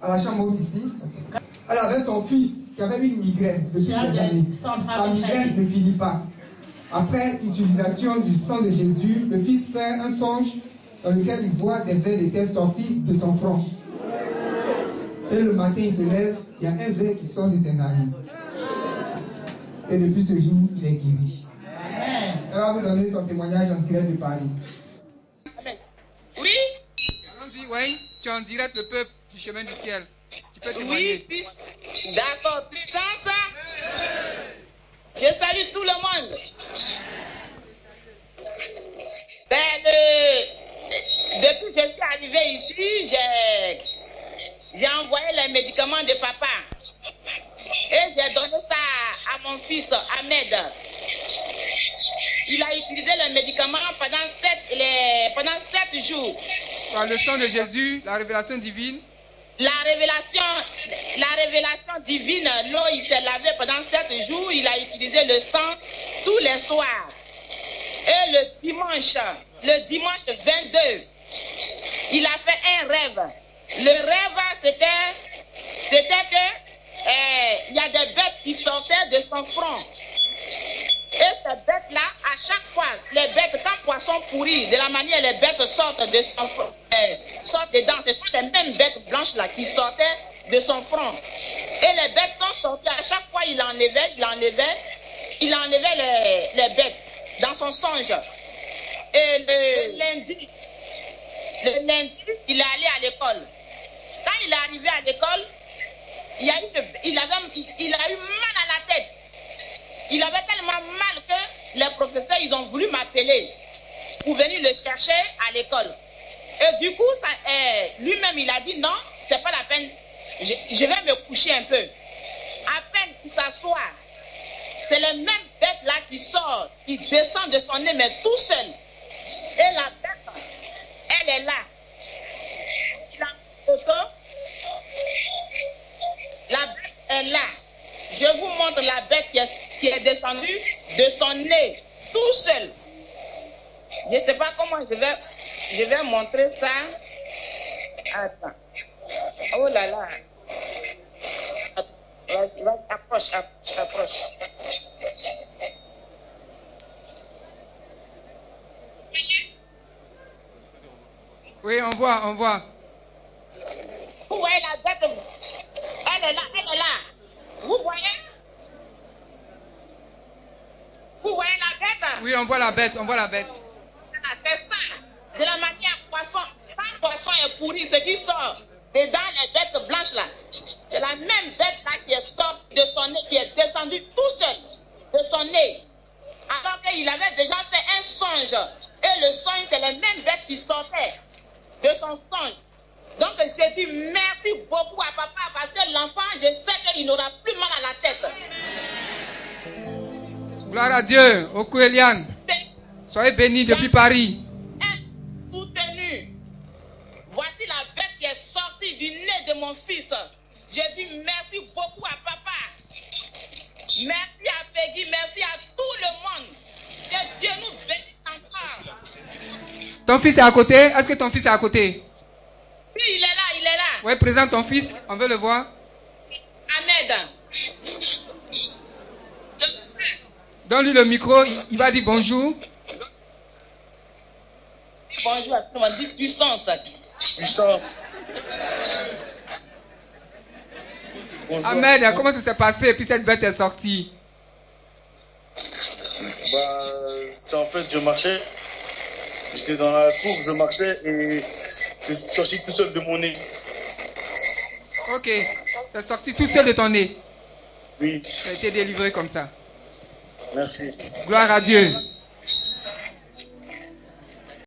à la chambre haute ici. Elle avait son fils qui avait une migraine depuis des années. La migraine ne finit pas. Après utilisation du sang de Jésus, le fils fait un songe dans lequel il voit des vers d'étel sortis de son front. Et le matin, il se lève, il y a un ver qui sort de ses narines. Et depuis ce jour, il est guéri. Elle va vous donner son témoignage en direct de Paris. Oui? Allons-y, oui. Tu es en direct, le peuple du chemin du ciel. Tu peux témoigner. Oui, d'accord. Puissance. Je salue tout le monde. Depuis que je suis arrivée ici, j'ai envoyé les médicaments de papa. Et j'ai donné ça à mon fils, Ahmed. Il a utilisé le médicament pendant 7 jours. Par le sang de Jésus, la révélation divine. La révélation divine, l'eau, il s'est lavé pendant 7 jours. Il a utilisé le sang tous les soirs. Et le dimanche 22, il a fait un rêve. Le rêve, c'était que il y a des bêtes qui sortaient de son front. Et ces bêtes-là, à chaque fois, les bêtes, quand poisson pourrit, de la manière les bêtes sortent de son front, sortent dedans, ce sont les mêmes bêtes blanches-là qui sortaient de son front. Et les bêtes sont sorties, à chaque fois, il enlevait les bêtes dans son songe. Et le lundi, il est allé à l'école. Quand il est arrivé à l'école, il a eu mal à la tête. Il avait tellement mal que les professeurs, ils ont voulu m'appeler pour venir le chercher à l'école. Et du coup, lui-même, il a dit non, c'est pas la peine, je vais me coucher un peu. À peine qu'il s'assoit, c'est les mêmes bêtes là qui sortent, qui descendent de son nez, mais tout seul. Et la bête, elle est là. Il a une photo. La bête est là. Je vous montre la bête qui est descendue de son nez, tout seul. Je ne sais pas comment je vais montrer ça. Attends. Oh là là. Vas-y, approche. Oui, on voit. Vous voyez la bête? Elle est là. Vous voyez? Vous voyez la bête? Oui, on voit la bête. C'est ça. De la manière poisson. Quand le poisson est pourri, ce qui sort dedans les bêtes blanches là, c'est la même bête là qui est sortie de son nez, qui est descendue tout seul de son nez. Alors qu'il avait déjà fait un songe. Et le songe, c'est les mêmes bêtes qui sortaient de son songe. Donc j'ai dit merci beaucoup à papa parce que l'enfant, je sais qu'il n'aura plus mal à la tête. Gloire à Dieu. Oku Eliane. Soyez bénis depuis Paris. Soutenu. Voici la bête qui est sortie du nez de mon fils. J'ai dit merci beaucoup à papa. Merci à Peggy. Merci à tout le monde. Que Dieu nous bénisse encore. Ton fils est à côté? Est-ce que ton fils est à côté? Oui, il est là. Oui, présente ton fils. On veut le voir. Ahmed. Donne-lui le micro. Il va dire bonjour. Bonjour à tout le monde. Dis puissance. Bonjour. Ahmed, comment ça s'est passé et puis cette bête est sortie? C'est en fait, je marchais. J'étais dans la cour, je marchais et c'est sorti tout seul de mon nez. Ok. C'est sorti tout seul de ton nez. Oui. Tu as été délivré comme ça. Merci. Gloire à Dieu.